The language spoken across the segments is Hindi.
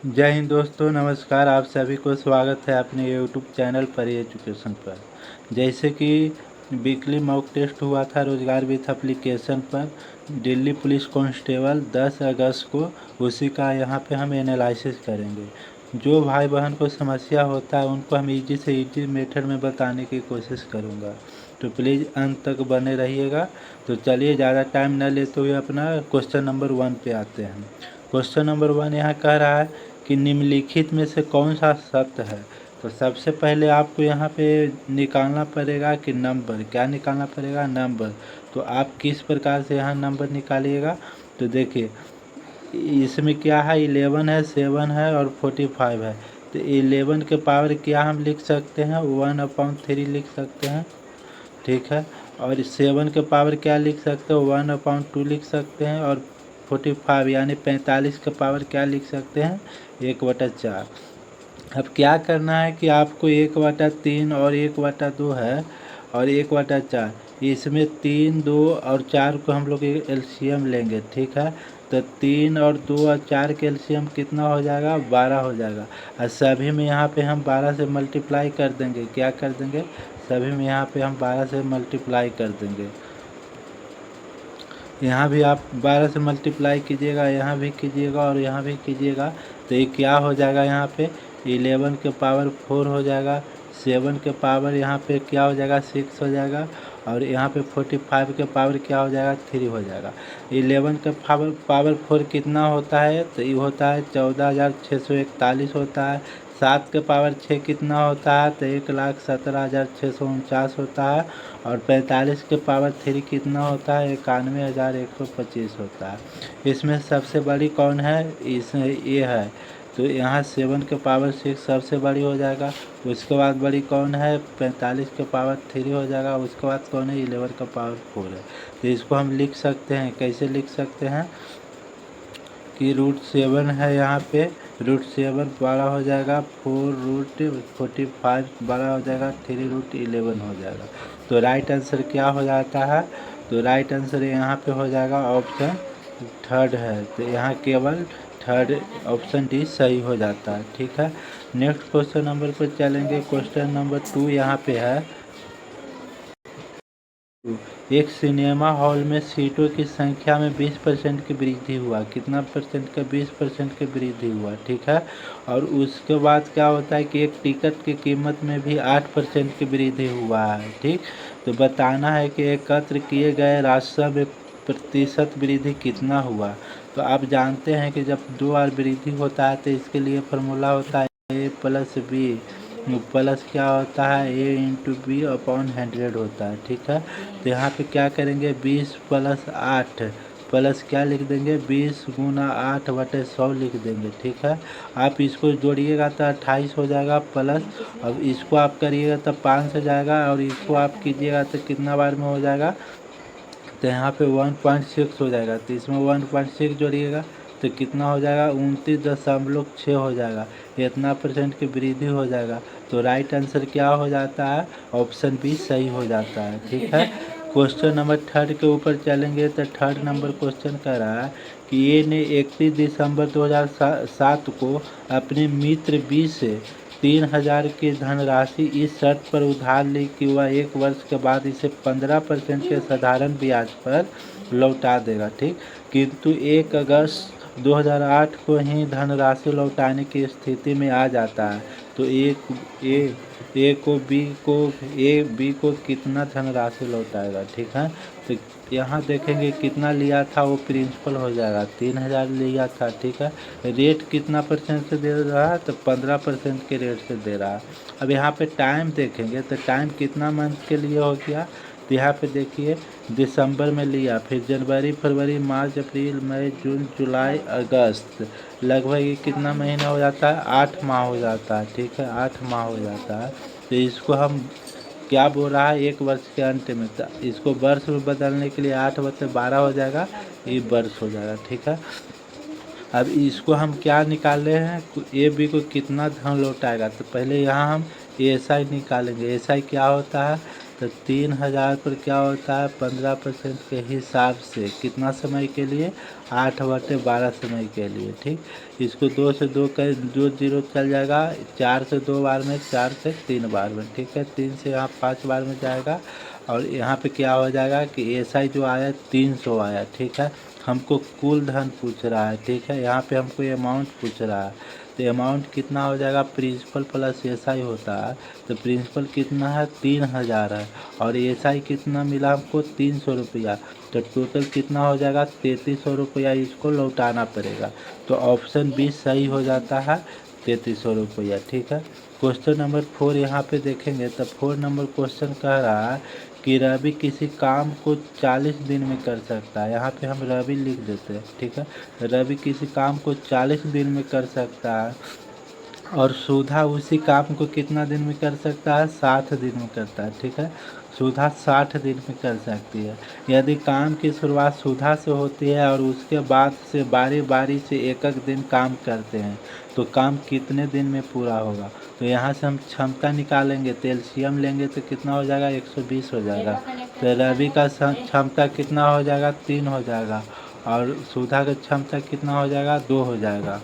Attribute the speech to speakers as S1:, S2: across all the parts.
S1: जय हिंद दोस्तों, नमस्कार। आप सभी को स्वागत है अपने यूट्यूब चैनल पर एजुकेशन पर। जैसे कि वीकली मॉक टेस्ट हुआ था रोजगार विथ एप्लीकेशन पर दिल्ली पुलिस कांस्टेबल 10 अगस्त को, उसी का यहाँ पे हम एनालिसिस करेंगे। जो भाई बहन को समस्या होता है उनको हम इजी से इजी मेथड में बताने की कोशिश करूँगा, तो प्लीज़ अंत तक बने रहिएगा। तो चलिए ज़्यादा टाइम न लेते हुए अपना क्वेश्चन नंबर 1 पे आते हैं। क्वेश्चन नंबर 1 यहाँ कह रहा है कि निम्नलिखित में से कौन सा सत्य है। तो सबसे पहले आपको यहाँ पे निकालना पड़ेगा कि नंबर, क्या निकालना पड़ेगा, नंबर। तो आप किस प्रकार से यहाँ नंबर निकालिएगा, तो देखिए इसमें क्या है, 11 है, 7 है और 45 है। तो 11 के पावर क्या हम लिख सकते हैं, 1/3 लिख सकते हैं, ठीक है। और 7 के पावर क्या लिख सकते हैं, 1/2 लिख सकते हैं। और 45 यानी 45 का पावर क्या लिख सकते हैं, 1/4। अब क्या करना है कि आपको 1/3 और 1/2 है और 1/4, इसमें 3, 2 और 4 को हम लोग एलसीएम लेंगे, ठीक है। तो 3 और 2 और 4 के एलसीएम कितना हो जाएगा, 12 हो जाएगा। और सभी में यहाँ पे हम 12 से मल्टीप्लाई कर देंगे, क्या कर देंगे, सभी में यहाँ पे हम 12 से मल्टीप्लाई कर देंगे। यहाँ भी आप 12 से मल्टीप्लाई कीजिएगा, यहाँ भी कीजिएगा और यहाँ भी कीजिएगा। तो ये क्या हो जाएगा, यहाँ पे 11 के पावर 4 हो जाएगा, 7 के पावर यहाँ पे क्या हो जाएगा, 6 हो जाएगा। और यहाँ पे 45 के पावर क्या हो जाएगा, 3 हो जाएगा। 11 का पावर 4 कितना होता है, तो ये होता है 14,641 होता है। 7 के पावर 6 कितना होता है, तो 1,17,649 होता है। और 45 के पावर 3 कितना होता है, 91,125 होता है। इसमें सबसे बड़ी कौन है, इसमें ये है। तो यहाँ 7 के पावर 6 सबसे बड़ी हो जाएगा। उसके बाद बड़ी कौन है, 45 के पावर 3 हो जाएगा। उसके बाद कौन है, 11 का पावर 4 है। तो इसको हम लिख सकते हैं, कैसे लिख सकते हैं कि √7 है, यहाँ पे √7 बड़ा हो जाएगा, 4√45 बड़ा हो जाएगा, 3√11 हो जाएगा। तो राइट आंसर क्या हो जाता है, तो राइट आंसर यहाँ पे हो जाएगा ऑप्शन 3 है। तो यहाँ केवल 3 ऑप्शन डी सही हो जाता है, ठीक है। नेक्स्ट क्वेश्चन नंबर पर चलेंगे। क्वेश्चन नंबर 2 यहाँ पे है, एक सिनेमा हॉल में सीटों की संख्या में 20% की वृद्धि हुआ, कितना परसेंट का, 20% की वृद्धि हुआ, ठीक है। और उसके बाद क्या होता है कि एक टिकट की कीमत में भी 8% की वृद्धि हुआ है, ठीक। तो बताना है कि एकत्र किए गए राजस्व में प्रतिशत वृद्धि कितना हुआ। तो आप जानते हैं कि जब 2 बार वृद्धि होता है तो इसके लिए फॉर्मूला होता है A+B प्लस क्या होता है, A/B/100 होता है, ठीक है। तो यहाँ पे क्या करेंगे, 20 + 8 प्लस क्या लिख देंगे, 20 × 8/100 लिख देंगे, ठीक है। आप इसको जोड़िएगा तो 28 हो जाएगा प्लस। अब इसको आप करिएगा तो 5 हो जाएगा और इसको आप कीजिएगा तो कितना बार में हो जाएगा, तो यहाँ पे 1.6 हो जाएगा। तो इसमें 1.6 जोड़िएगा तो कितना हो जाएगा, 29.6 हो जाएगा। इतना परसेंट की वृद्धि हो जाएगा। तो राइट आंसर क्या हो जाता है, ऑप्शन बी सही हो जाता है, ठीक है। क्वेश्चन नंबर 3 के ऊपर चलेंगे। तो 3 नंबर क्वेश्चन कह रहा है कि ए ने 31 दिसंबर 2007 को अपने मित्र बी से 3,000 की धनराशि इस शर्त पर उधार ली कि वह 1 वर्ष के बाद इसे 15% के साधारण ब्याज पर लौटा देगा, ठीक। किंतु 1 अगस्त 2008 को ही धनराशि लौटाने की स्थिति में आ जाता है। तो ए बी को कितना धनराशि लौटाएगा, ठीक है। तो यहाँ देखेंगे कितना लिया था, वो प्रिंसिपल हो जाएगा, 3,000 लिया था, ठीक है। रेट कितना परसेंट से दे रहा है, तो 15% के रेट से दे रहा है। अब यहाँ पे टाइम देखेंगे तो टाइम कितना मंथ के लिए हो गया, तो यहाँ पे देखिए दिसंबर में लिया, फिर जनवरी, फरवरी, मार्च, अप्रैल, मई, जून, जुलाई, अगस्त, लगभग ये कितना महीना हो जाता है, 8 माह हो जाता है, ठीक है, 8 माह हो जाता है। तो इसको हम क्या बोल रहा है, 1 वर्ष के अंत में, तो इसको वर्ष में बदलने के लिए 8/12 हो जाएगा, ये वर्ष हो जाएगा, ठीक है। अब इसको हम क्या निकाल रहे हैं, ए बी को कितना धन लौटाएगा। तो पहले यहाँ हम एस आई निकालेंगे। एस आई क्या होता है, तो 3000 पर क्या होता है 15% के हिसाब से कितना समय के लिए 8/12 समय के लिए। ठीक, इसको 2 से 2 का 2 जीरो चल जाएगा, 4 से 2 बार में, 4 से 3 बार में। ठीक है, 3 से यहाँ 5 बार में जाएगा। और यहाँ पे क्या हो जाएगा कि एसआई जो आया 300 आया। ठीक है, हमको कुल धन पूछ रहा है। ठीक है, यहाँ पे हमको अमाउंट पूछ रहा है, तो अमाउंट कितना हो जाएगा, प्रिंसिपल प्लस एसआई होता है, तो प्रिंसिपल कितना है 3000 है, और एसआई कितना मिला हमको 300 रुपया, तो टोटल कितना हो जाएगा 3300 रुपया, इसको लौटाना पड़ेगा। तो ऑप्शन बी सही हो जाता है, 3300 रुपया। ठीक है, क्वेश्चन नंबर 4 यहाँ पे देखेंगे तो 4 नंबर क्वेश्चन कह रहा है कि रवि किसी काम को 40 दिन में कर सकता है। यहाँ पे हम रवि लिख देते हैं। ठीक है, रवि किसी काम को 40 दिन में कर सकता है, और सुधा उसी काम को कितना दिन में कर सकता है, 60 दिन में करता है। ठीक है, सुधा 60 दिन में कर सकती है। यदि काम की शुरुआत सुधा से होती है और उसके बाद से बारी बारी से एक एक दिन काम करते हैं, तो काम कितने दिन में पूरा होगा। तो यहाँ से हम क्षमता निकालेंगे, तो एलसीएम लेंगे तो कितना हो जाएगा 120 हो जाएगा। तो रवि का क्षमता कितना हो जाएगा 3 हो जाएगा, और सुधा का क्षमता कितना हो जाएगा 2 हो जाएगा।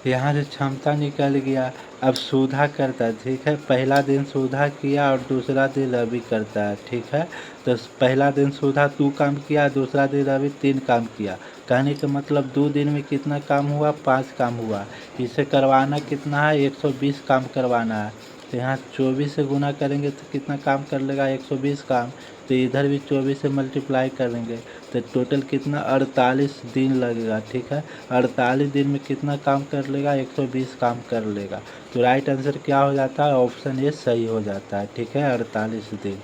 S1: यहाँ से क्षमता निकल गया। अब सुधा करता है। ठीक है, पहला दिन सुधा किया और दूसरा दिन रवि करता है। ठीक है, तो पहला दिन सुधा 2 काम किया, दूसरा दिन रवि 3 काम किया। कहने का मतलब 2 दिन में कितना काम हुआ, 5 काम हुआ। इसे करवाना कितना है, 120 काम करवाना है। तो यहाँ 24 से गुना करेंगे तो कितना काम कर लेगा, 120 काम। तो इधर भी 24 से मल्टीप्लाई करेंगे तो टोटल कितना 48 दिन लगेगा। ठीक है, 48 दिन में कितना काम कर लेगा, 120 काम कर लेगा। तो राइट आंसर क्या हो जाता है, ऑप्शन ए सही हो जाता है। ठीक है, 48 दिन।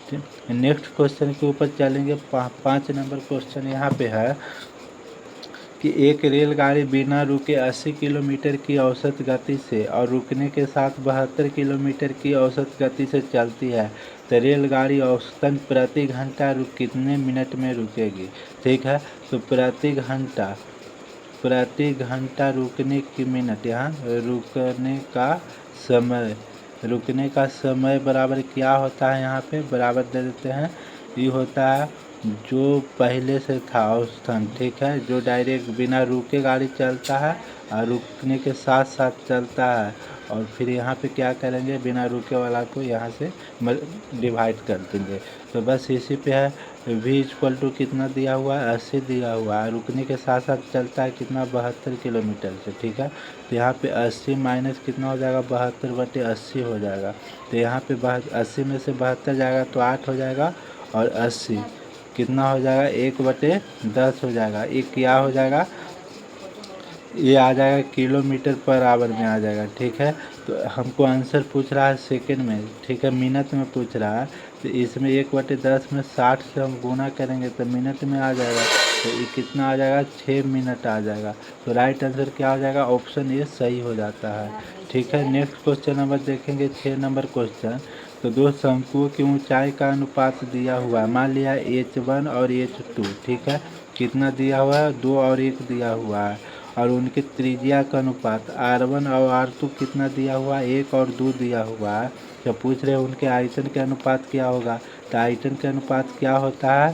S1: ठीक, नेक्स्ट क्वेश्चन के ऊपर चलेंगे। 5 नंबर क्वेश्चन यहाँ पे है कि एक रेलगाड़ी बिना रुके 80 किलोमीटर की औसत गति से और रुकने के साथ 72 किलोमीटर की औसत गति से चलती है, तो रेलगाड़ी औसतन प्रति घंटा कितने मिनट में रुकेगी। ठीक है, तो प्रति घंटा रुकने की मिनट, यहाँ रुकने का समय बराबर क्या होता है, यहाँ पे बराबर दे देते हैं। ये होता है जो पहले से था औसतन। ठीक है, जो डायरेक्ट बिना रुके गाड़ी चलता है और रुकने के साथ साथ चलता है, और फिर यहाँ पे क्या करेंगे, बिना रुके वाला को यहाँ से डिवाइड कर देंगे। तो बस इसी पे है। v इक्वल टू कितना दिया हुआ है, 80 दिया हुआ है। रुकने के साथ साथ चलता है कितना, 72 किलोमीटर से। ठीक है, तो यहाँ पे 80 माइनस कितना हो जाएगा, 72/80 हो जाएगा। तो यहाँ पे 80 में से 72 जाएगा तो 8 हो जाएगा, और 80 कितना हो जाएगा, 1/10 हो जाएगा। ये क्या हो जाएगा, ये आ जाएगा किलोमीटर पर आवर में आ जाएगा। ठीक है, तो हमको आंसर पूछ रहा है सेकंड में। ठीक है, मिनट में पूछ रहा है, तो इसमें 1/10 में 60 से हम गुना करेंगे तो मिनट में आ जाएगा। तो ये कितना आ जाएगा, 6 मिनट आ जाएगा। तो राइट आंसर क्या हो जाएगा, ऑप्शन ए सही हो जाता है। ठीक है, नेक्स्ट क्वेश्चन नंबर देखेंगे 6 नंबर क्वेश्चन। तो दो शंकुओं की ऊंचाई का अनुपात दिया हुआ है। मान लिया H1 और H2। ठीक है, कितना दिया हुआ है, 2 और 1 दिया हुआ है। और उनके त्रिज्या का अनुपात R1 और R2 कितना दिया हुआ है, 1 और 2 दिया हुआ है। तो पूछ रहे हैं उनके आयतन के अनुपात क्या होगा। तो आयतन के अनुपात क्या होता है,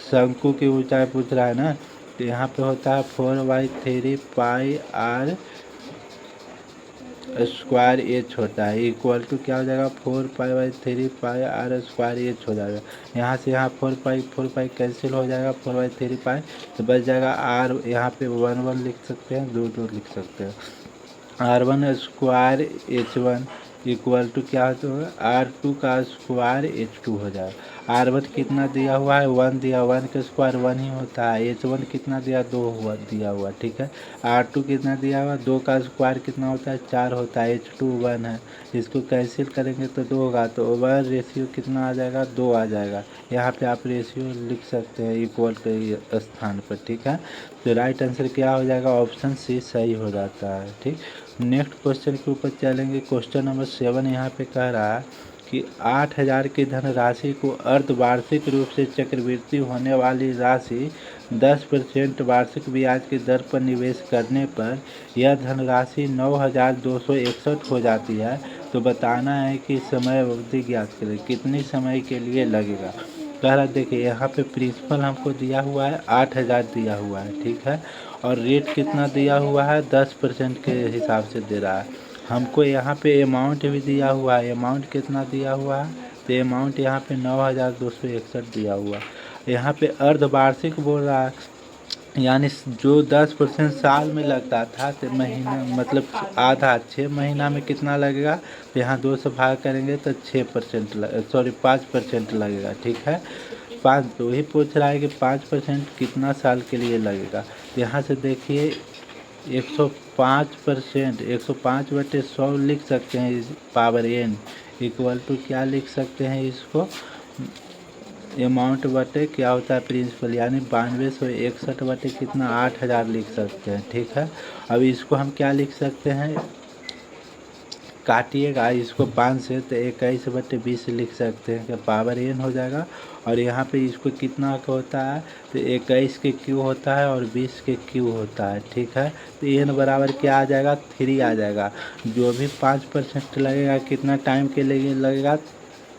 S1: शंकु की ऊंचाई पूछ रहा है ना, तो यहाँ पे होता है 4/3 पाई R स्क्वायर एच होता है, इक्वल टू क्या हो जाएगा, 4π/3 पाई R स्क्वायर एच हो जाएगा। यहाँ से यहाँ 4π कैंसिल हो जाएगा, 4/3 पाई, तो बच जाएगा R। यहाँ पे 1 लिख सकते हैं, 2 लिख सकते हैं। R1 square H1 equal to क्या होगा, R2 का स्क्वायर H2 हो जाएगा। R1 कितना दिया हुआ है, 1 दिया, 1 का स्क्वायर 1 ही होता है। H1 कितना दिया, 2 हुआ दिया हुआ। ठीक है, R2 कितना दिया हुआ, 2 का स्क्वायर कितना होता है, 4 होता है। H2 1 है, इसको कैंसिल करेंगे तो 2 होगा, तो 1 रेशियो कितना आ जाएगा, 2 आ जाएगा। यहाँ पे आप रेशियो लिख सकते हैं इक्वल के स्थान पर। ठीक है, तो राइट आंसर क्या हो जाएगा, ऑप्शन सी सही हो जाता है। ठीक, नेक्स्ट क्वेश्चन के ऊपर चलेंगे। क्वेश्चन नंबर 7 यहाँ पे कह रहा है कि 8000 की धनराशि को अर्धवार्षिक रूप से चक्रवृद्धि होने वाली राशि 10% वार्षिक ब्याज की दर पर निवेश करने पर यह धनराशि 9261 हो जाती है। तो बताना है कि समय अवधि ज्ञात करें, कितनी समय के लिए लगेगा। कह रहा देखिए यहाँ पे प्रिंसिपल हमको दिया हुआ है 8,000 दिया हुआ है, ठीक है, और रेट कितना दिया हुआ है 10% के हिसाब से दे रहा है। हमको यहाँ पे अमाउंट भी दिया हुआ है, अमाउंट कितना दिया हुआ है, तो अमाउंट यहाँ पे 9,261 दिया हुआ है। यहाँ पे अर्धवार्षिक बोल रहा है, यानी जो 10% साल में लगता था तो महीना मतलब आधा 6 महीना में कितना लगेगा, तो यहाँ 2 से भाग करेंगे तो 6% 5% लगेगा, ठीक है। पाँच तो वही पूछ रहा है कि 5% कितना साल के लिए लगेगा। तो यहाँ से देखिए 105%, 105/100 लिख सकते हैं इस पावर n इक्वल टू क्या लिख सकते हैं इसको, अमाउंट बटे क्या होता है प्रिंसिपल, यानी 9261 बटे कितना 8,000 लिख सकते हैं, ठीक है। अब इसको हम क्या लिख सकते हैं, काटिएगा इसको 5 से तो 21/20 लिख सकते हैं कि पावर n हो जाएगा। और यहाँ पे इसको कितना का होता है, तो 21 के क्यू होता है और 20 के क्यू होता है, ठीक है। तो n बराबर क्या आ जाएगा 3 आ जाएगा। जो भी 5% लगेगा कितना टाइम के लिए लगेगा,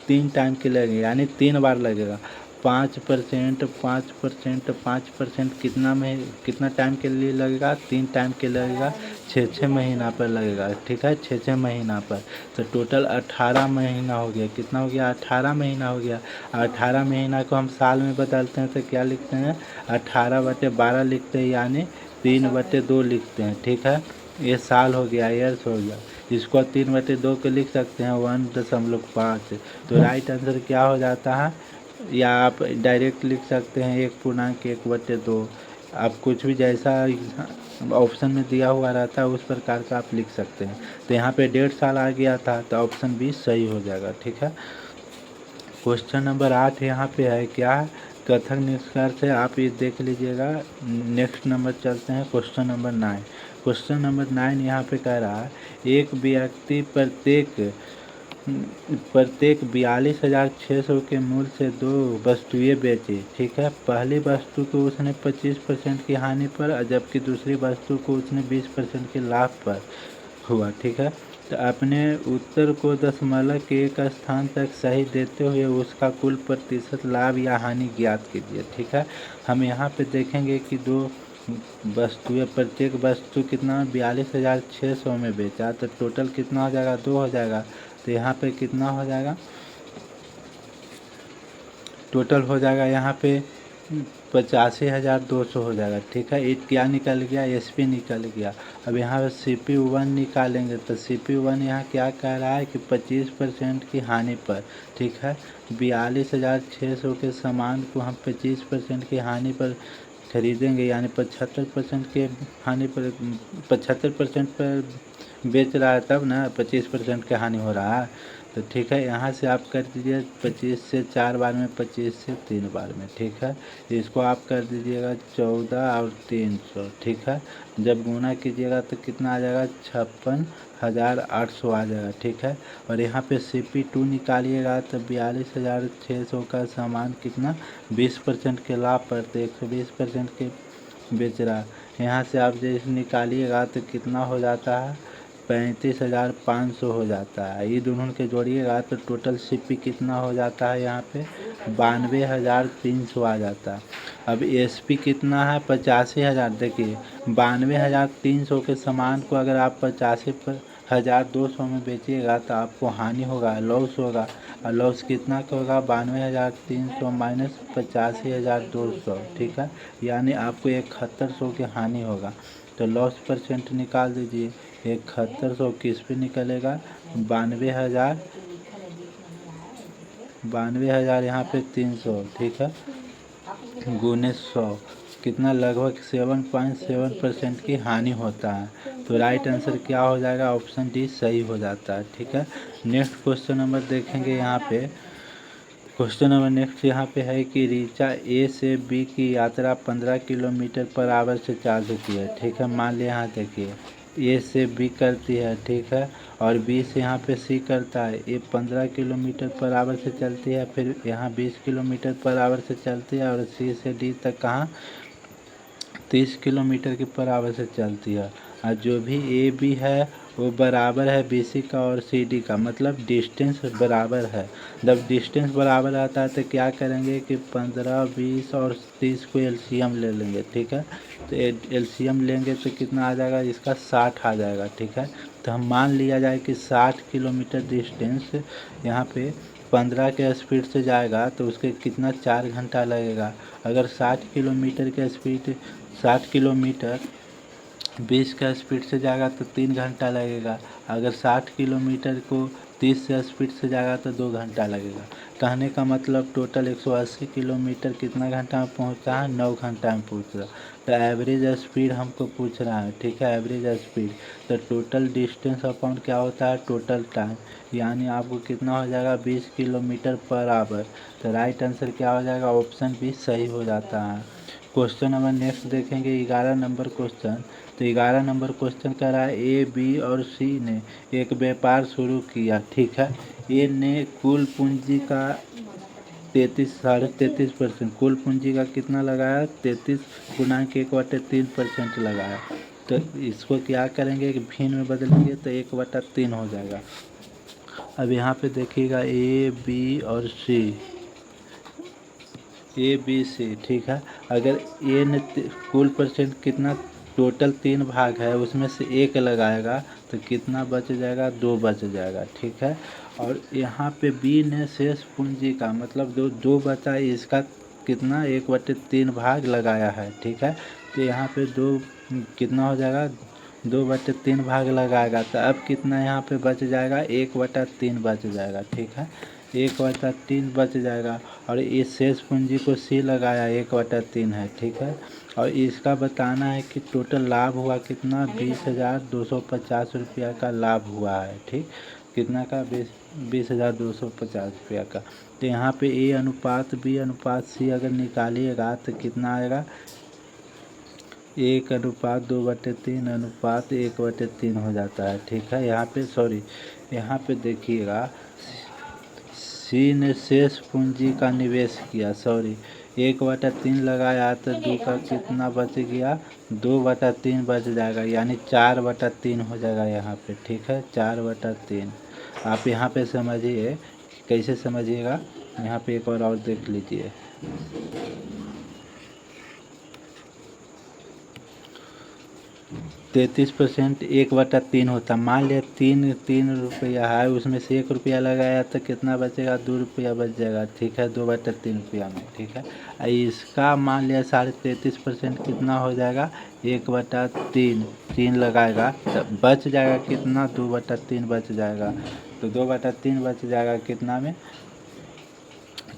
S1: 3 टाइम के लगेगा, यानी 3 बार लगेगा। 5%, 5%, 5% कितना टाइम के लिए लगेगा, 3 टाइम के लगेगा, 6 महीना पर लगेगा, ठीक है, 6 महीना पर। तो टोटल 18 महीना हो गया, कितना हो गया 18 महीना हो गया। 18 महीना को हम साल में बदलते हैं तो क्या लिखते हैं, 18/12 लिखते हैं, यानी 3/2 लिखते हैं, ठीक है। ये साल हो गया, ईयर्स हो गया। इसको 3/2 के लिख सकते हैं 1.5। तो राइट आंसर क्या हो जाता है, या आप डायरेक्ट लिख सकते हैं 1.1/2। आप कुछ भी जैसा ऑप्शन में दिया हुआ रहता है उस प्रकार का आप लिख सकते हैं। तो यहाँ पे 1.5 साल आ गया था तो ऑप्शन बी सही हो जाएगा, ठीक है। क्वेश्चन नंबर 8 यहाँ पे है क्या है, कथक निष्कर्ष है, आप ये देख लीजिएगा। नेक्स्ट नंबर चलते हैं क्वेश्चन नंबर 9। क्वेश्चन नंबर 9 यहाँ पे कह रहा है एक व्यक्ति प्रत्येक 42,600 के मूल्य से 2 वस्तुएं बेची, ठीक है। पहली वस्तु को उसने 25% की हानि पर, जबकि दूसरी वस्तु को उसने 20% के लाभ पर हुआ, ठीक है। तो अपने उत्तर को दशमलव के एक स्थान तक सही देते हुए उसका कुल प्रतिशत लाभ या हानि ज्ञात कीजिए, ठीक है। हम यहाँ पे देखेंगे कि 2 वस्तुएं, प्रत्येक वस्तु कितना 42,600 में बेचा, तो टोटल कितना हो जाएगा 2 हो जाएगा। तो यहाँ पे कितना हो जाएगा, टोटल हो जाएगा यहाँ पे 85,200 हो जाएगा, ठीक है। ये क्या निकल गया, SP निकल गया। अब यहाँ पे CP1 निकालेंगे तो CP1 यहाँ क्या कह रहा है कि 25% की हानि पर, ठीक है। 42,600 के सामान को हम 25% की हानि पर खरीदेंगे, यानी 75% के हानि पर, 75% पर बेच रहा है, तब ना 25% की हानि हो रहा है। तो ठीक है, यहाँ से आप कर दीजिए 25 से 4 बार में, 25 से 3 बार में, ठीक है। इसको आप कर दीजिएगा 14 और 300, ठीक है। जब गुना कीजिएगा तो कितना आ जाएगा 56,800 आ जाएगा, ठीक है। और यहाँ पे CP2 निकालिएगा तो 42,600 का सामान कितना 20% के लाभ पर, तो 120% के बेच रहा है। यहाँ से आप जैसे निकालिएगा तो कितना हो जाता है 35,500 हो जाता है। ये दोनों के जोड़िएगा तो टोटल CP कितना हो जाता है, यहाँ पे 92,300 आ जाता है। अब SP कितना है 85,000। देखिए 92,300 के सामान को अगर आप 85,200 में बेचिएगा तो आपको हानि होगा, लॉस होगा। और लॉस कितना का होगा 92,300 माइनस 85,200, ठीक है। यानी आपको 7100 की हानि होगा। तो लॉस परसेंट निकाल दीजिए, 7100 किस पे निकलेगा 92,000, 92,000 यहाँ पे 300, ठीक है, गुने 100 कितना लगभग 7.7% की हानि होता है। तो राइट आंसर क्या हो जाएगा, ऑप्शन डी सही हो जाता है, ठीक है। नेक्स्ट क्वेश्चन नंबर देखेंगे यहाँ पे। क्वेश्चन नंबर नेक्स्ट यहाँ पे है कि रीचा A से B की यात्रा 15 किलोमीटर पर आवर से चाल होती है, ठीक है। मान लिया यहाँ देखिए A से B करती है, ठीक है, और B से यहाँ पे C करता है। ये 15 किलोमीटर पर आवर से चलती है, फिर यहाँ 20 किलोमीटर पर आवर से चलती है, और C से D तक कहाँ 30 किलोमीटर की पर आवर से चलती है। और जो भी AB है वो बराबर है BC का और CD का, मतलब डिस्टेंस बराबर है। जब डिस्टेंस बराबर आता है तो क्या करेंगे कि 15, 20 और 30 को एलसीएम ले लेंगे, ठीक है। तो एलसीएम लेंगे तो कितना आ जाएगा, इसका 60 आ जाएगा, ठीक है। तो हम मान लिया जाए कि 60 किलोमीटर डिस्टेंस यहाँ पे 15 के स्पीड से जाएगा तो उसके कितना 4 घंटा लगेगा। अगर 60 किलोमीटर 20 का स्पीड से जाएगा तो 3 घंटा लगेगा। अगर 60 किलोमीटर को 30 से स्पीड से जाएगा तो 2 घंटा लगेगा। कहने का मतलब टोटल 180 किलोमीटर कितना घंटा में पहुंचा है, 9 घंटा में पहुंच रहा। तो एवरेज स्पीड हमको पूछ रहा है, ठीक है, एवरेज स्पीड। तो टोटल डिस्टेंस अपॉन क्या होता है, टोटल टाइम, यानी आपको कितना हो जाएगा 20 किलोमीटर पर आवर। तो राइट आंसर क्या हो जाएगा, ऑप्शन बी सही हो जाता है। क्वेश्चन नंबर नेक्स्ट देखेंगे 11 नंबर क्वेश्चन। तो 11 नंबर क्वेश्चन कह रहा है A, B और C ने एक व्यापार शुरू किया, ठीक है। ए ने कुल पूंजी का 33.33%, कुल पूंजी का कितना लगाया, 33 × 1/3% लगाया। तो इसको क्या करेंगे कि भिन्न में बदलेंगे तो 1/3 हो जाएगा। अब यहाँ पे देखिएगा A, B और C, ठीक है। अगर ए ने कुल परसेंट कितना, टोटल 3 भाग है उसमें से 1 लगाएगा तो कितना बच जाएगा, 2 बच जाएगा, ठीक है। और यहाँ पे बी ने शेष पूंजी का मतलब जो बचा है इसका कितना 1/3 भाग लगाया है, ठीक है। तो यहाँ पे 2 कितना हो जाएगा, 2/3 भाग लगाएगा तो अब कितना यहाँ पे बच जाएगा, 1/3 बच जाएगा, ठीक है। 1/3 बच जाएगा। और इस शेष पूंजी को C लगाया 1/3 है, ठीक है। और इसका बताना है कि टोटल लाभ हुआ कितना, 20,250 रुपया का लाभ हुआ है, ठीक। कितना का, 20,250 रुपया का। तो यहाँ पे A अनुपात B अनुपात C अगर निकालिएगा तो कितना आएगा, 1/2/3 अनुपात 1/3 हो जाता है, ठीक है। यहाँ पे देखिएगा C ने शेष पूंजी का निवेश किया, 1/3 लगाया तो 2 का कितना बच गया, 2/3 बच जाएगा, यानी 4/3 हो जाएगा यहाँ पे, ठीक है, 4/3। आप यहाँ पे समझिए, कैसे समझिएगा, यहाँ पे एक और देख लीजिए। 33% 1/3 होता। मान लिया 3 रुपया है, उसमें से 1 रुपया लगाया तो कितना बचेगा, 2 रुपया बच जाएगा, ठीक है, 2/3 रुपया में, ठीक है। इसका मान लिया 33.5% कितना हो जाएगा, 1/3 लगाएगा तो बच जाएगा कितना, 2/3 बच जाएगा। तो 2/3 बच जाएगा कितना में,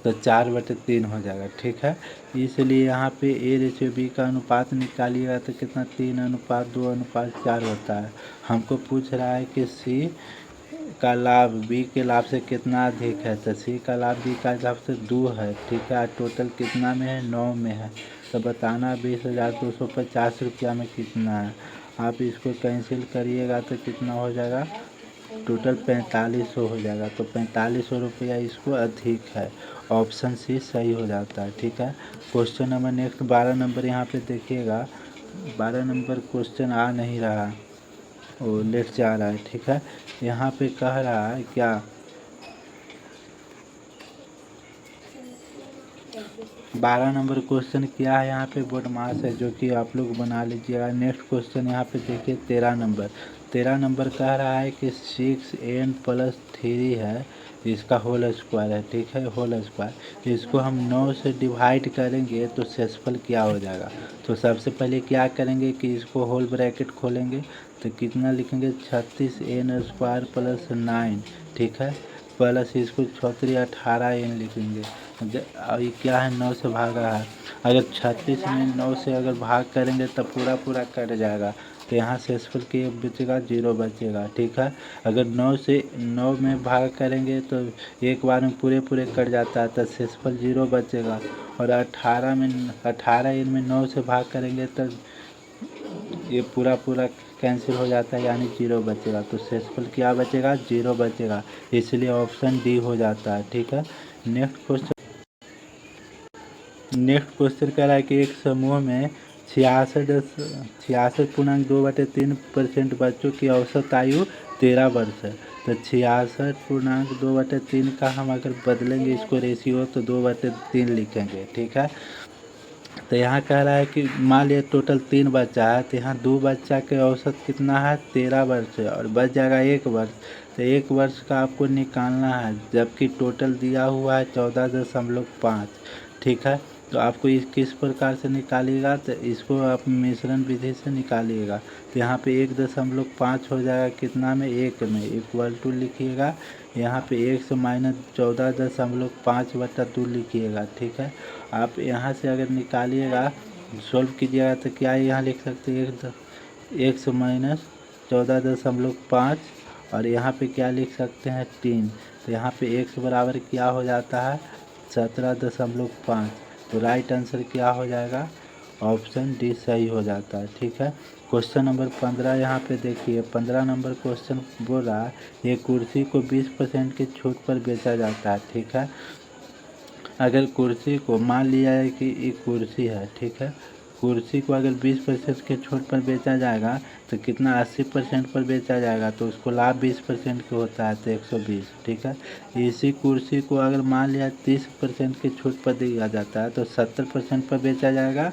S1: तो 4/3 हो जाएगा, ठीक है। इसलिए यहाँ पे A/B का अनुपात निकालिएगा तो कितना, 3:2:4 होता है। हमको पूछ रहा है कि C का लाभ B के लाभ से कितना अधिक है, तो C का लाभ B का हिसाब से 2 है, ठीक है। टोटल कितना में है, 9 में है। तो बताना 20,250 रुपया में कितना है। आप इसको कैंसिल करिएगा तो कितना हो जाएगा, टोटल 4500 हो जाएगा। तो 4500 रुपया इसको अधिक है, ऑप्शन C सही हो जाता है, ठीक है। क्वेश्चन नंबर नेक्स्ट 12 नंबर यहाँ पे देखिएगा, 12 नंबर क्वेश्चन आ नहीं रहा, वो लेट से आ रहा है, ठीक है। यहाँ पे कह रहा है क्या, 12 नंबर क्वेश्चन क्या है, यहाँ पे बोर्ड मास है जो कि आप लोग बना लीजिएगा। नेक्स्ट क्वेश्चन यहाँ पे देखिए 13 नंबर कह रहा है कि 6n+3 है, इसका होल स्क्वायर है, ठीक है, होल स्क्वायर। इसको हम 9 से डिवाइड करेंगे तो शेषफल क्या हो जाएगा। तो सबसे पहले क्या करेंगे कि इसको होल ब्रैकेट खोलेंगे तो कितना लिखेंगे, 36n² + 9, ठीक है, प्लस इसको 18n लिखेंगे। ये क्या है, 9 से भागा है। अगर 36 में 9 से अगर भाग करेंगे तब पूरा कट जाएगा, तो यहाँ शेषफल के बचेगा 0 बचेगा, ठीक है। अगर 9 से 9 में भाग करेंगे तो एक बार में पूरे कट जाता है, तो शेषफल 0 बचेगा। और 18 में 9 से भाग करेंगे तो ये पूरा कैंसिल हो जाता है, यानी 0 बचेगा। तो शेषफल क्या बचेगा, 0 बचेगा, इसलिए ऑप्शन डी हो जाता है, ठीक है। नेक्स्ट क्वेश्चन कह रहा है कि एक समूह में 66.2/3% बच्चों की औसत आयु 13 वर्ष है। तो 66.2/3 का हम अगर बदलेंगे इसको रेशियो तो 2/3 लिखेंगे, ठीक है। तो यहाँ कह रहा है कि मान लिया टोटल 3 बच्चा है, तो यहाँ 2 बच्चा के औसत कितना है 13 वर्ष है और बच जाएगा 1 वर्ष। तो 1 वर्ष का आपको निकालना है, जबकि टोटल दिया हुआ है 14.5, ठीक है। तो आपको इस किस प्रकार से निकालिएगा, तो इसको आप मिश्रण विधि से निकालिएगा। तो यहाँ पे 1.5 हो जाएगा कितना में, 1 में, इक्वल टू लिखिएगा। यहाँ पे 1 से माइनस 14.5/2 लिखिएगा, ठीक है। आप यहाँ से अगर निकालिएगा, सॉल्व कीजिएगा तो क्या यहाँ लिख सकते हैं, 1 से माइनस 14.5 और यहाँ पे क्या लिख सकते हैं 3। तो यहाँ पे x बराबर क्या हो जाता है 17.5। तो राइट आंसर क्या हो जाएगा, ऑप्शन डी सही हो जाता है, ठीक है। क्वेश्चन नंबर 15 यहाँ पे देखिए, 15 नंबर क्वेश्चन बोल रहा है ये कुर्सी को 20% की छूट पर बेचा जाता है, ठीक है। अगर कुर्सी को मान लिया है कि ये कुर्सी है, ठीक है, कुर्सी को अगर 20% के छूट पर बेचा जाएगा तो कितना 80% पर बेचा जाएगा, तो उसको लाभ 20% का होता है तो 120, ठीक है। इसी कुर्सी को अगर मान लिया 30% की छूट पर दिया जाता है तो 70% पर बेचा जाएगा,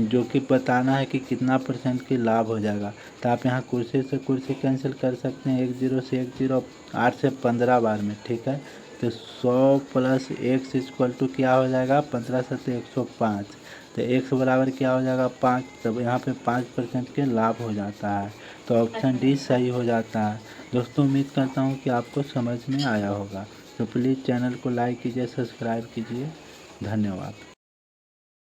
S1: जो कि बताना है कि कितना परसेंट की लाभ हो जाएगा। तो आप यहाँ कुर्सी से कुर्सी कैंसिल कर सकते हैं, 1 0 से 1 0, 8 से 15 बार में, ठीक है। तो 100 प्लस x इक्वल टू क्या हो जाएगा 15 7 105। तो x बराबर क्या हो जाएगा 5, तब यहाँ पे 5% के लाभ हो जाता है। तो ऑप्शन डी सही हो जाता है। दोस्तों उम्मीद करता हूँ कि आपको समझ में आया होगा। तो प्लीज़ चैनल को लाइक कीजिए, सब्सक्राइब कीजिए। धन्यवाद।